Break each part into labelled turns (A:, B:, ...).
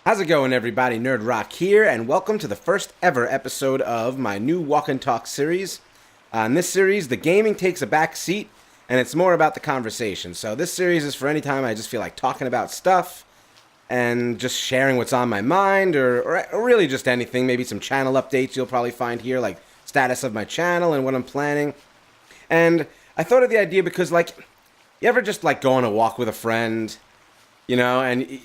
A: How's it going, everybody? Nerdroc here, and welcome to the first ever episode of my new Walk and Talk series. In this series, the gaming takes a back seat, and it's more about the conversation. So this series is for any time I just feel like talking about stuff and just sharing what's on my mind, or really just anything. Maybe some channel updates you'll probably find here, like status of my channel and what I'm planning. And I thought of the idea because, you ever just go on a walk with a friend, and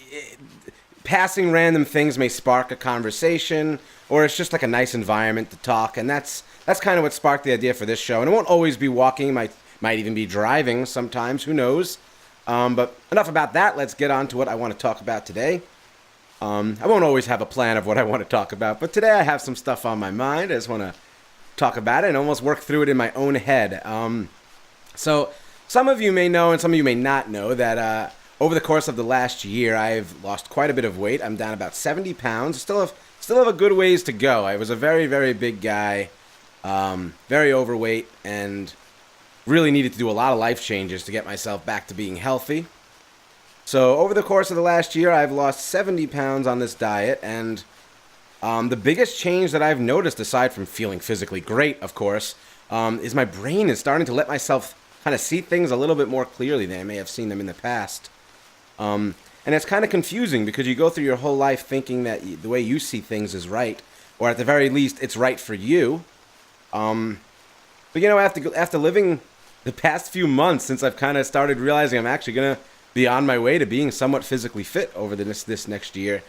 A: passing random things may spark a conversation, or it's just like a nice environment to talk, and that's kind of what sparked the idea for this show. And it won't always be walking; might even be driving sometimes. Who knows? But enough about that. Let's get on to what I want to talk about today. I won't always have a plan of what I want to talk about, but today I have some stuff on my mind. I just want to talk about it and almost work through it in my own head. So some of you may know, and some of you may not know that. Over the course of the last year, I've lost quite a bit of weight. I'm down about 70 pounds. Still have a good ways to go. I was a very, very big guy, very overweight, and really needed to do a lot of life changes to get myself back to being healthy. So over the course of the last year, I've lost 70 pounds on this diet, and the biggest change that I've noticed, aside from feeling physically great, of course, is my brain is starting to let myself kind of see things a little bit more clearly than I may have seen them in the past. And it's kind of confusing because you go through your whole life thinking that the way you see things is right, or at the very least, it's right for you. But after living the past few months, since I've kind of started realizing I'm actually gonna be on my way to being somewhat physically fit over this next year,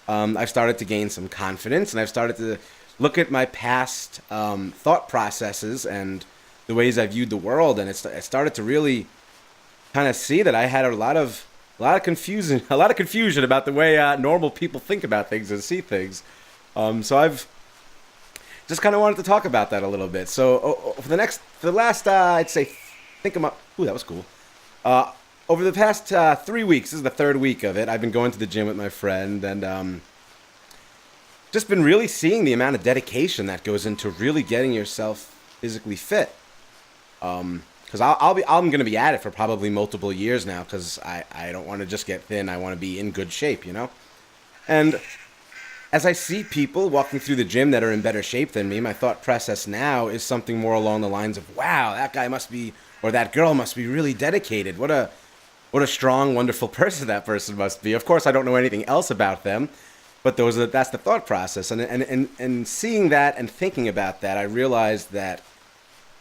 A: I've started to gain some confidence, and I've started to look at my past thought processes and the ways I viewed the world, and it started to really kind of see that I had a lot of confusion about the way normal people think about things and see things. So I've just kind of wanted to talk about that a little bit. So for the last, I'd say, think I'm up. Ooh, that was cool. Over the past 3 weeks, this is the third week of it. I've been going to the gym with my friend, and just been really seeing the amount of dedication that goes into really getting yourself physically fit. Because I'm gonna be at it for probably multiple years now. Because I don't want to just get thin. I want to be in good shape, And as I see people walking through the gym that are in better shape than me, my thought process now is something more along the lines of, "Wow, that guy must be, or that girl must be really dedicated. What a strong, wonderful person that person must be." Of course, I don't know anything else about them, but that's the thought process. And seeing that and thinking about that, I realized that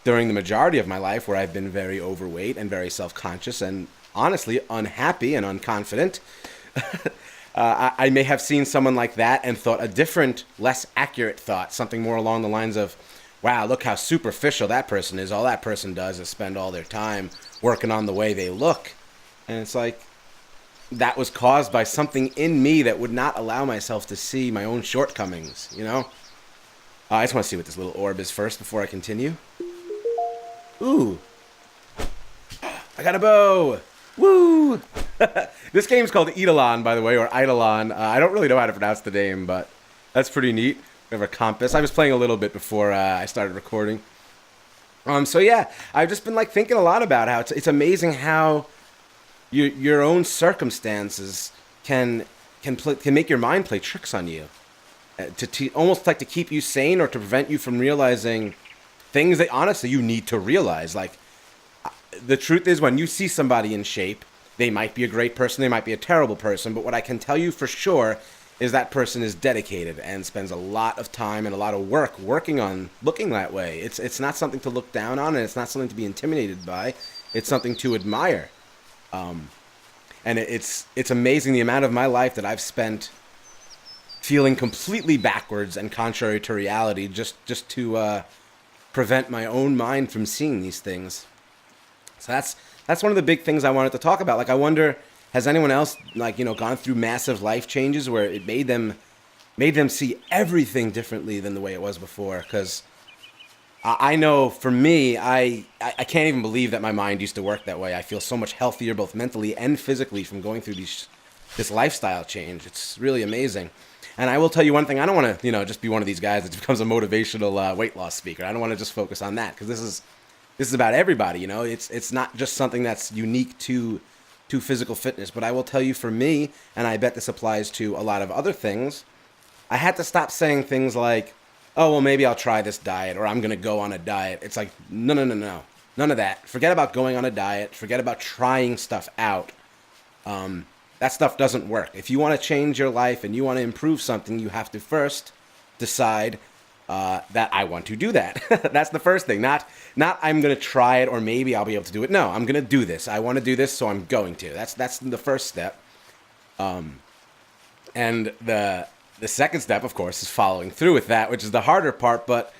A: during the majority of my life, where I've been very overweight and very self-conscious and honestly unhappy and unconfident, I may have seen someone like that and thought a different, less accurate thought, something more along the lines of, "Wow, look how superficial that person is. All that person does is spend all their time working on the way they look." And it's like, that was caused by something in me that would not allow myself to see my own shortcomings, I just want to see what this little orb is first before I continue. Ooh. I got a bow. Woo! This game's called Eidelon, by the way, or Eidelon. I don't really know how to pronounce the name, but that's pretty neat. We have a compass. I was playing a little bit before I started recording. So yeah, I've just been thinking a lot about how it's amazing how your own circumstances can make your mind play tricks on you, to almost to keep you sane or to prevent you from realizing things that honestly you need to realize. The truth is, when you see somebody in shape, they might be a great person, they might be a terrible person, but what I can tell you for sure is that person is dedicated and spends a lot of time and a lot of work working on looking that way. It's not something to look down on, and it's not something to be intimidated by. It's something to admire. And it's amazing the amount of my life that I've spent feeling completely backwards and contrary to reality, just to prevent my own mind from seeing these things. So that's one of the big things I wanted to talk about. I wonder, has anyone else gone through massive life changes where it made them see everything differently than the way it was before? Because I know for me, I can't even believe that my mind used to work that way. I feel so much healthier, both mentally and physically, from going through this lifestyle change. It's really amazing. And I will tell you one thing, I don't want to, just be one of these guys that becomes a motivational weight loss speaker. I don't want to just focus on that, because this is about everybody, It's not just something that's unique to to physical fitness. But I will tell you, for me, and I bet this applies to a lot of other things, I had to stop saying things like, oh, well, maybe I'll try this diet, or I'm going to go on a diet. It's like, no. None of that. Forget about going on a diet. Forget about trying stuff out. That stuff doesn't work. If you want to change your life and you want to improve something, you have to first decide that I want to do that. That's the first thing. Not I'm going to try it or maybe I'll be able to do it. No, I'm going to do this. I want to do this, so I'm going to. That's the first step. And the second step, of course, is following through with that, which is the harder part. But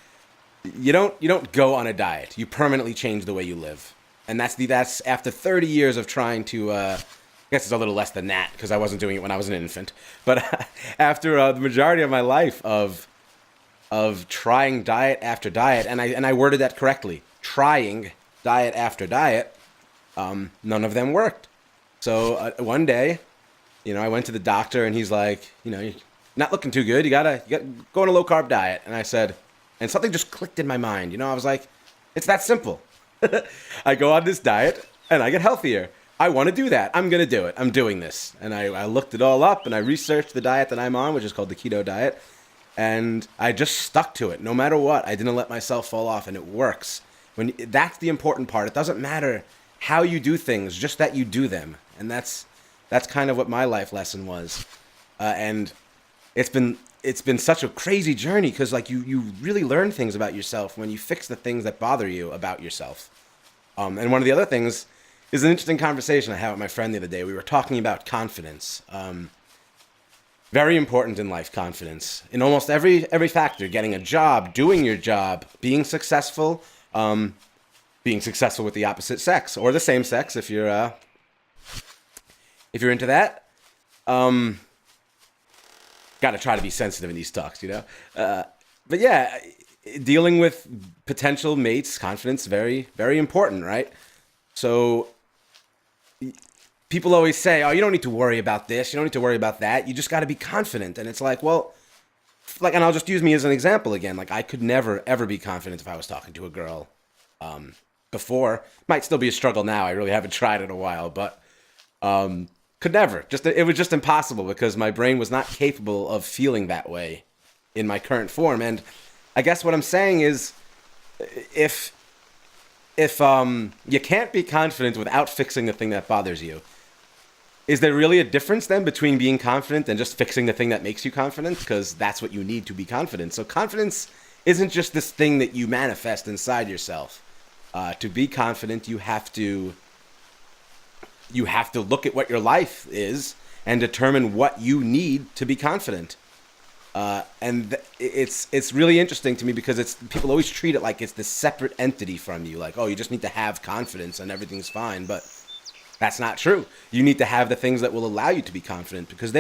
A: you don't go on a diet. You permanently change the way you live, and that's after 30 years of trying to. I guess it's a little less than that because I wasn't doing it when I was an infant. But after the majority of my life of trying diet after diet, and I worded that correctly, trying diet after diet, none of them worked. So one day, I went to the doctor and he's like, you're not looking too good. You gotta go on a low carb diet. And I said, and something just clicked in my mind. I was like, it's that simple. I go on this diet and I get healthier. I want to do that. I'm going to do it. I'm doing this. And I looked it all up and I researched the diet that I'm on, which is called the keto diet. And I just stuck to it no matter what. I didn't let myself fall off, and it works. That's the important part. It doesn't matter how you do things, just that you do them. And that's kind of what my life lesson was. And it's been such a crazy journey because you really learn things about yourself when you fix the things that bother you about yourself. And one of the other things is an interesting conversation I had with my friend the other day. We were talking about confidence. Very important in life, confidence. In almost every factor, getting a job, doing your job, being successful with the opposite sex or the same sex if you're into that. Got to try to be sensitive in these talks, But yeah, dealing with potential mates, confidence, very, very important, right? So people always say, oh, you don't need to worry about this. You don't need to worry about that. You just got to be confident. And it's like, well, and I'll just use me as an example again. I could never, ever be confident if I was talking to a girl before. Might still be a struggle now. I really haven't tried it in a while, but could never. It was just impossible because my brain was not capable of feeling that way in my current form. And I guess what I'm saying is if you can't be confident without fixing the thing that bothers you, is there really a difference then between being confident and just fixing the thing that makes you confident? Because that's what you need to be confident. So confidence isn't just this thing that you manifest inside yourself. To be confident, you have to look at what your life is and determine what you need to be confident. It's really interesting to me because people always treat it like it's this separate entity from you. Like, oh, you just need to have confidence and everything's fine. But that's not true. You need to have the things that will allow you to be confident because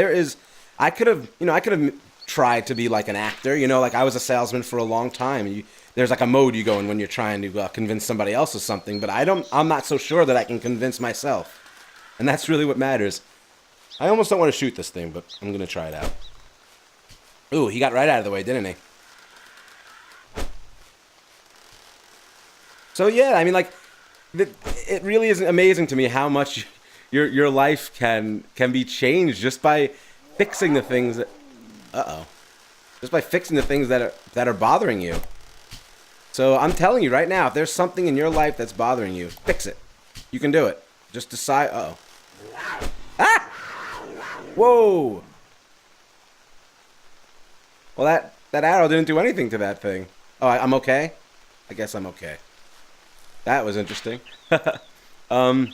A: I could have tried to be like an actor, I was a salesman for a long time. There's like a mode you go in when you're trying to convince somebody else of something, but I'm not so sure that I can convince myself. And that's really what matters. I almost don't want to shoot this thing, but I'm going to try it out. Ooh, he got right out of the way, didn't he? So yeah, it really is amazing to me how much your life can be changed just by fixing the things that are bothering you. So I'm telling you right now, if there's something in your life that's bothering you, fix it. You can do it. Just decide. Ah! Whoa! Well, that arrow didn't do anything to that thing. Oh, I'm okay? I guess I'm okay. That was interesting. So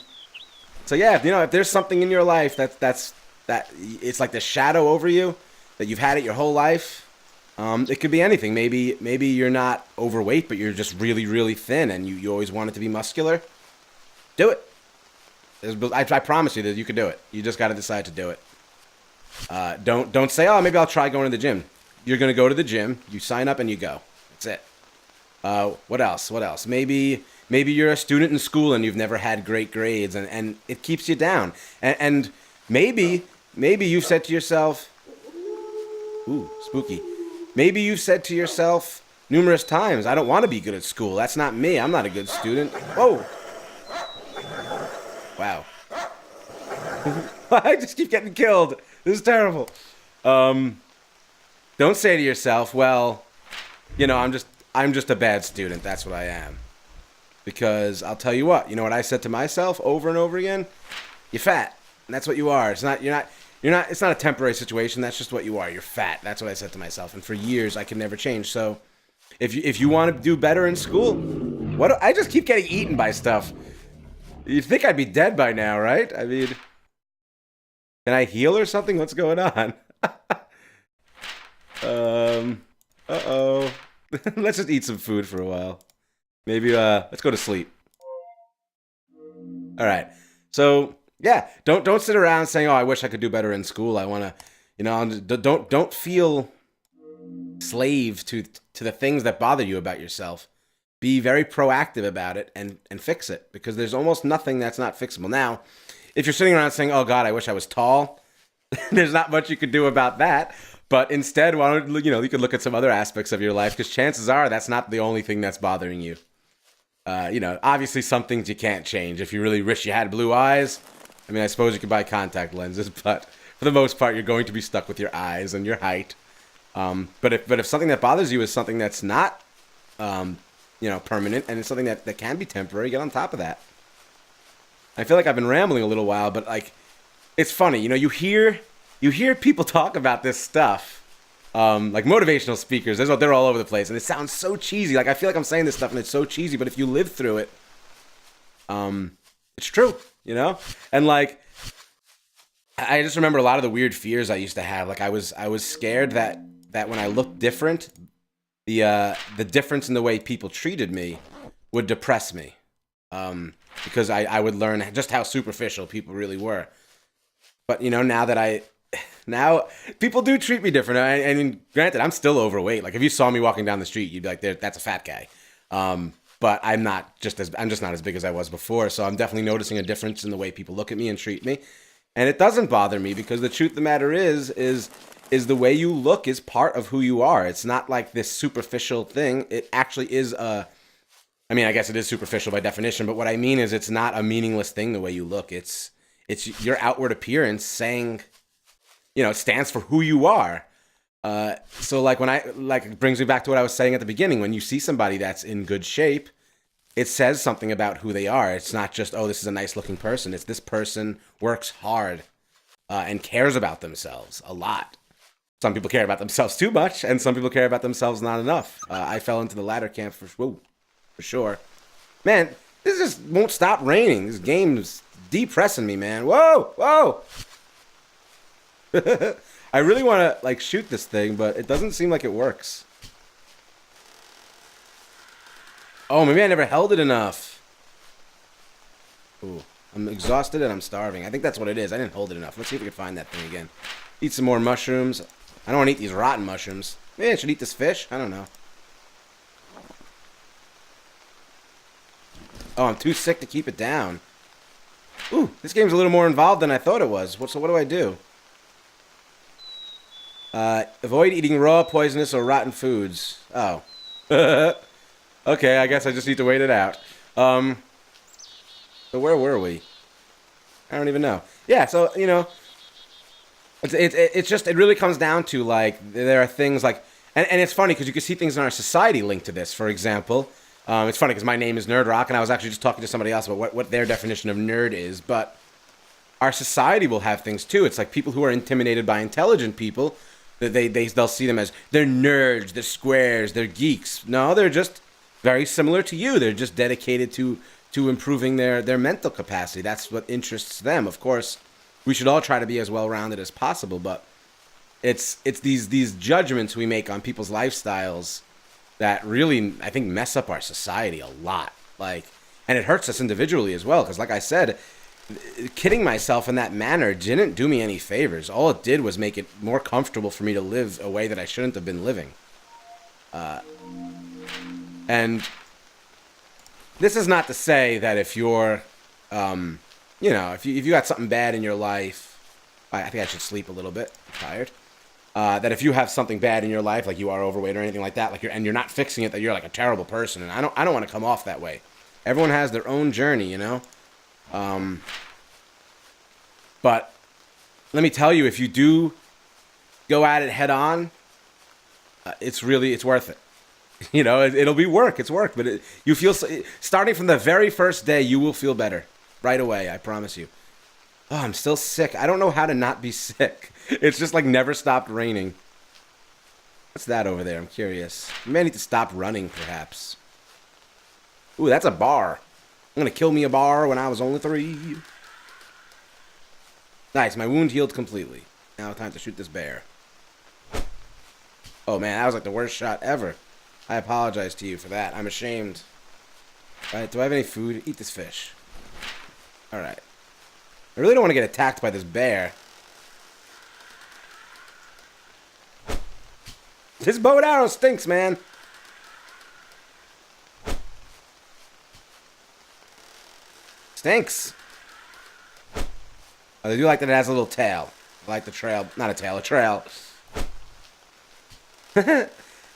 A: yeah, if there's something in your life that it's like the shadow over you, that you've had it your whole life, it could be anything. Maybe you're not overweight, but you're just really, really thin, and you always want it to be muscular. Do it. I promise you that you can do it. You just got to decide to do it. Don't say, oh, maybe I'll try going to the gym. You're going to go to the gym, you sign up, and you go. That's it. What else? Maybe you're a student in school and you've never had great grades, and it keeps you down. And maybe you've said to yourself, ooh, spooky. Maybe you've said to yourself numerous times, I don't want to be good at school. That's not me. I'm not a good student. Whoa. Wow. I just keep getting killed. This is terrible. Don't say to yourself, well, I'm just a bad student. That's what I am. Because I'll tell you what, you know what I said to myself over and over again? You're fat. And that's what you are. It's not it's not a temporary situation. That's just what you are. You're fat. That's what I said to myself. And for years I could never change. So if you want to do better in school, I just keep getting eaten by stuff. You'd think I'd be dead by now, right? I mean, can I heal or something? What's going on? Uh-oh. Let's just eat some food for a while. Maybe, let's go to sleep. All right. So, yeah, don't sit around saying, "Oh, I wish I could do better in school. I want to, don't feel slave to the things that bother you about yourself. Be very proactive about it and fix it, because there's almost nothing that's not fixable. Now, if you're sitting around saying, "Oh God, I wish I was tall," there's not much you could do about that. But instead, why don't you could look at some other aspects of your life, because chances are that's not the only thing that's bothering you. Obviously some things you can't change. If you really wish you had blue eyes, I mean, I suppose you could buy contact lenses, but for the most part, you're going to be stuck with your eyes and your height. But if something that bothers you is something that's not, permanent, and it's something that can be temporary, get on top of that. I feel like I've been rambling a little while, but like, it's funny, you hear people talk about this stuff. Like motivational speakers, they're all over the place, and it sounds so cheesy. Like, I feel like I'm saying this stuff and it's so cheesy, but if you live through it, it's true, And like, I just remember a lot of the weird fears I used to have. Like, I was scared that when I looked different, the difference in the way people treated me would depress me, because I would learn just how superficial people really were. But now people do treat me different. I mean, granted, I'm still overweight. Like, if you saw me walking down the street, you'd be like, "That's a fat guy." But I'm just not as big as I was before. So I'm definitely noticing a difference in the way people look at me and treat me. And it doesn't bother me, because the truth of the matter is the way you look is part of who you are. It's not like this superficial thing. It actually is I guess it is superficial by definition, but what I mean is it's not a meaningless thing the way you look. It's your outward appearance saying, it stands for who you are. So like it brings me back to what I was saying at the beginning. When you see somebody that's in good shape, it says something about who they are. It's not just, "Oh, this is a nice looking person." It's, this person works hard, and cares about themselves a lot. Some people care about themselves too much, and some people care about themselves not enough. I fell into the latter camp for sure. Man, this just won't stop raining. This game's depressing me, man. Whoa! I really want to shoot this thing, but it doesn't seem like it works. Oh, maybe I never held it enough. Ooh, I'm exhausted and I'm starving. I think that's what it is. I didn't hold it enough. Let's see if we can find that thing again. Eat some more mushrooms. I don't want to eat these rotten mushrooms. Maybe I should eat this fish. I don't know. Oh, I'm too sick to keep it down. Ooh, this game's a little more involved than I thought it was. So what do I do? Avoid eating raw, poisonous, or rotten foods. Oh. Okay, I guess I just need to wait it out. So where were we? I don't even know. Yeah, so, it really comes down to, there are things and it's funny because you can see things in our society linked to this. For example, it's funny because my name is Nerdroc, and I was actually just talking to somebody else about what their definition of nerd is, but our society will have things too. It's like people who are intimidated by intelligent people, they'll see them as, they're nerds, they're squares, they're geeks. No, they're just very similar to you. They're just dedicated to improving their mental capacity. That's what interests them. Of course, we should all try to be as well-rounded as possible, but it's these judgments we make on people's lifestyles that really, I think, mess up our society a lot. And it hurts us individually as well, because like I said, kidding myself in that manner didn't do me any favors. All it did was make it more comfortable for me to live a way that I shouldn't have been living. And this is not to say that if you're, if you got something bad in your life, I think I should sleep a little bit. I'm tired. That if you have something bad in your life, like you are overweight or anything like that, and you're not fixing it, that you're like a terrible person. And I don't want to come off that way. Everyone has their own journey, But But let me tell you, if you do go at it head on, it's worth it. You know, it'll be work. It's work, but you feel starting from the very first day, you will feel better right away. I promise you. Oh, I'm still sick. I don't know how to not be sick. It's just like never stopped raining. What's that over there? I'm curious. You may need to stop running, perhaps. Ooh, that's a bar. I'm gonna kill me a bar when I was only 3. Nice, my wound healed completely. Now time to shoot this bear. Oh man, that was like the worst shot ever. I apologize to you for that. I'm ashamed. Alright, do I have any food? Eat this fish. Alright. I really don't want to get attacked by this bear. This bow and arrow stinks, man. Stinks. Oh, I do like that it has a little tail. I like the trail. Not a tail, a trail.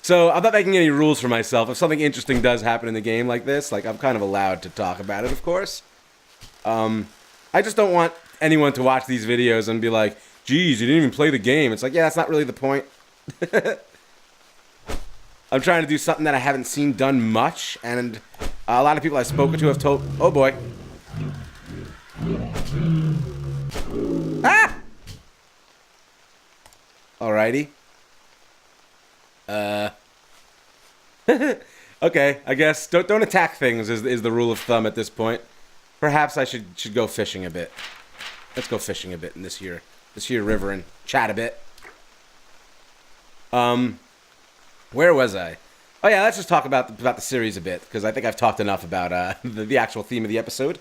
A: So, I'm not making any rules for myself. If something interesting does happen in the game like this, like, I'm kind of allowed to talk about it, of course. I just don't want anyone to watch these videos and be like, geez, you didn't even play the game. It's like, yeah, that's not really the point. I'm trying to do something that I haven't seen done much, and a lot of people I've spoken to have told... Oh, boy. Ah! Alrighty. Okay, I guess don't attack things is the rule of thumb at this point. Perhaps I should go fishing a bit. Let's go fishing a bit in this here river and chat a bit. Where was I? Oh yeah, let's just talk about the series a bit, because I think I've talked enough about the actual theme of the episode.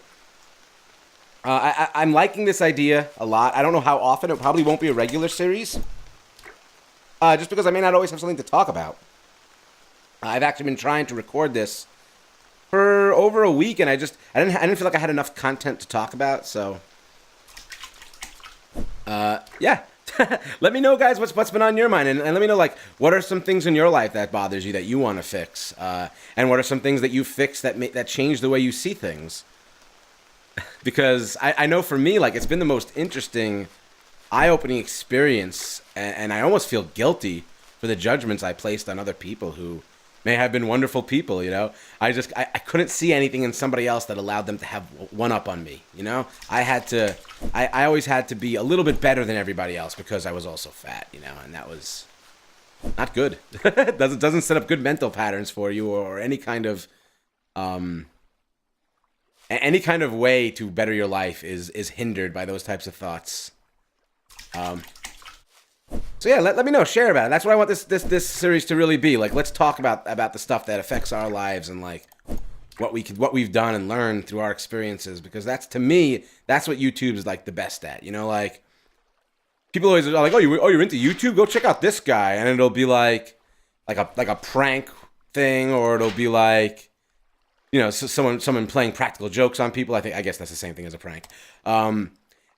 A: I'm liking this idea a lot. I don't know how often. It probably won't be a regular series. Just because I may not always have something to talk about. I've actually been trying to record this for over a week, and I didn't feel like I had enough content to talk about. So, yeah. Let me know, guys, what's been on your mind, and let me know, like, what are some things in your life that bothers you that you want to fix, and what are some things that you fixed that change the way you see things. Because I know for me, like, it's been the most interesting, eye-opening experience, and I almost feel guilty for the judgments I placed on other people who may have been wonderful people, you know? I couldn't see anything in somebody else that allowed them to have one up on me, you know? I always had to be a little bit better than everybody else because I was also fat, you know? And that was not good. doesn't set up good mental patterns for you, or any kind of way to better your life is hindered by those types of thoughts. So yeah, let me know, share about it. That's what I want this series to really be. Like, let's talk about the stuff that affects our lives, and like what we've done and learned through our experiences, because that's, to me, that's what YouTube is like the best at. You know, like, people always are like, oh, you're into YouTube? Go check out this guy, and it'll be like a prank thing, or it'll be like, you know, someone playing practical jokes on people. I guess that's the same thing as a prank. And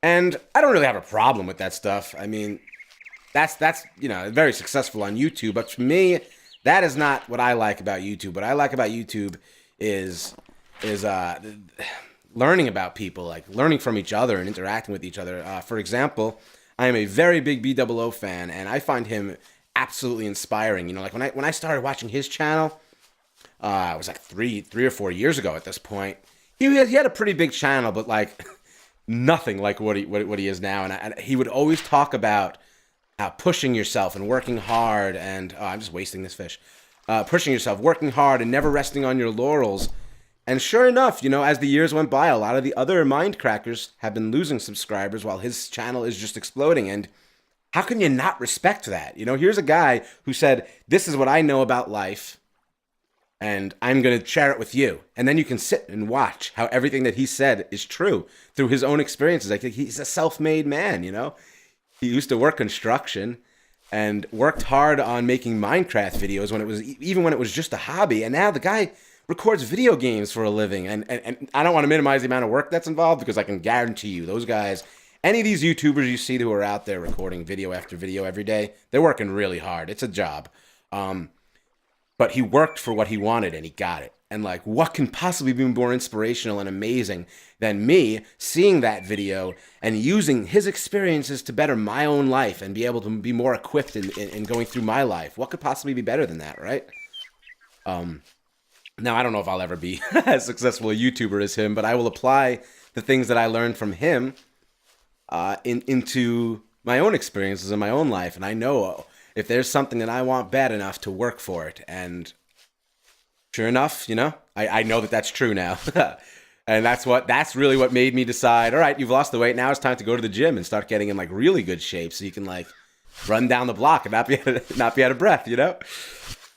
A: I don't really have a problem with that stuff. I mean, that's you know, very successful on YouTube, but to me, that is not what I like about YouTube. What I like about YouTube is learning about people, like learning from each other and interacting with each other. For example, I am a very big B00 fan, and I find him absolutely inspiring. You know, like when I started watching his channel, it was like three or 4 years ago at this point. He had a pretty big channel, but like nothing like what he is now. And he would always talk about pushing yourself and working hard, and I'm just wasting this fish. Pushing yourself, working hard, and never resting on your laurels. And sure enough, you know, as the years went by, a lot of the other Mindcrackers have been losing subscribers while his channel is just exploding. And how can you not respect that? You know, here's a guy who said, this is what I know about life, and I'm going to share it with you. And then you can sit and watch how everything that he said is true through his own experiences. Like, he's a self-made man, you know? He used to work construction and worked hard on making Minecraft videos even when it was just a hobby. And now the guy records video games for a living. And I don't want to minimize the amount of work that's involved, because I can guarantee you, those guys, any of these YouTubers you see who are out there recording video after video every day, they're working really hard. It's a job. But he worked for what he wanted, and he got it. And like, what can possibly be more inspirational and amazing than me seeing that video and using his experiences to better my own life and be able to be more equipped in going through my life? What could possibly be better than that, right? Now, I don't know if I'll ever be as successful a YouTuber as him, but I will apply the things that I learned from him into my own experiences in my own life. And I know if there's something that I want bad enough to work for it. And sure enough, I know that that's true now. And that's really what made me decide, all right, you've lost the weight. Now it's time to go to the gym and start getting in like really good shape so you can like run down the block and not be out of breath,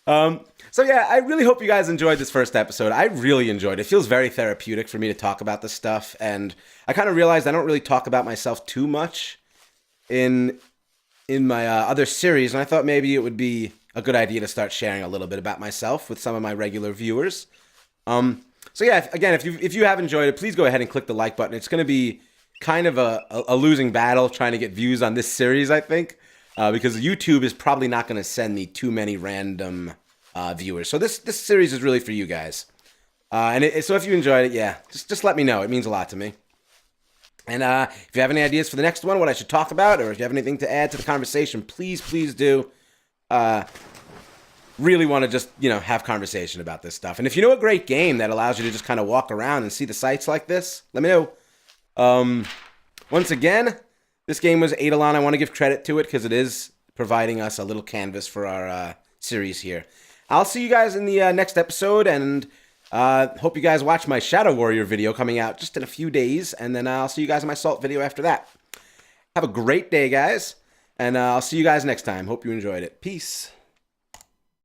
A: So yeah, I really hope you guys enjoyed this first episode. I really enjoyed it. It feels very therapeutic for me to talk about this stuff. And I kind of realized I don't really talk about myself too much in my other series. And I thought maybe it would be a good idea to start sharing a little bit about myself with some of my regular viewers. So yeah, again, if you have enjoyed it, please go ahead and click the like button. It's going to be kind of a losing battle trying to get views on this series, I think, because YouTube is probably not going to send me too many random viewers. So this series is really for you guys. So if you enjoyed it, yeah, just let me know. It means a lot to me. And if you have any ideas for the next one, what I should talk about, or if you have anything to add to the conversation, please do. Really want to just, have conversation about this stuff. And if you know a great game that allows you to just kind of walk around and see the sights like this, let me know. Once again, this game was Eidelon. I want to give credit to it because it is providing us a little canvas for our series here. I'll see you guys in the next episode, and hope you guys watch my Shadow Warrior video coming out just in a few days, and then I'll see you guys in my Salt video after that. Have a great day, guys, and I'll see you guys next time. Hope you enjoyed it. Peace.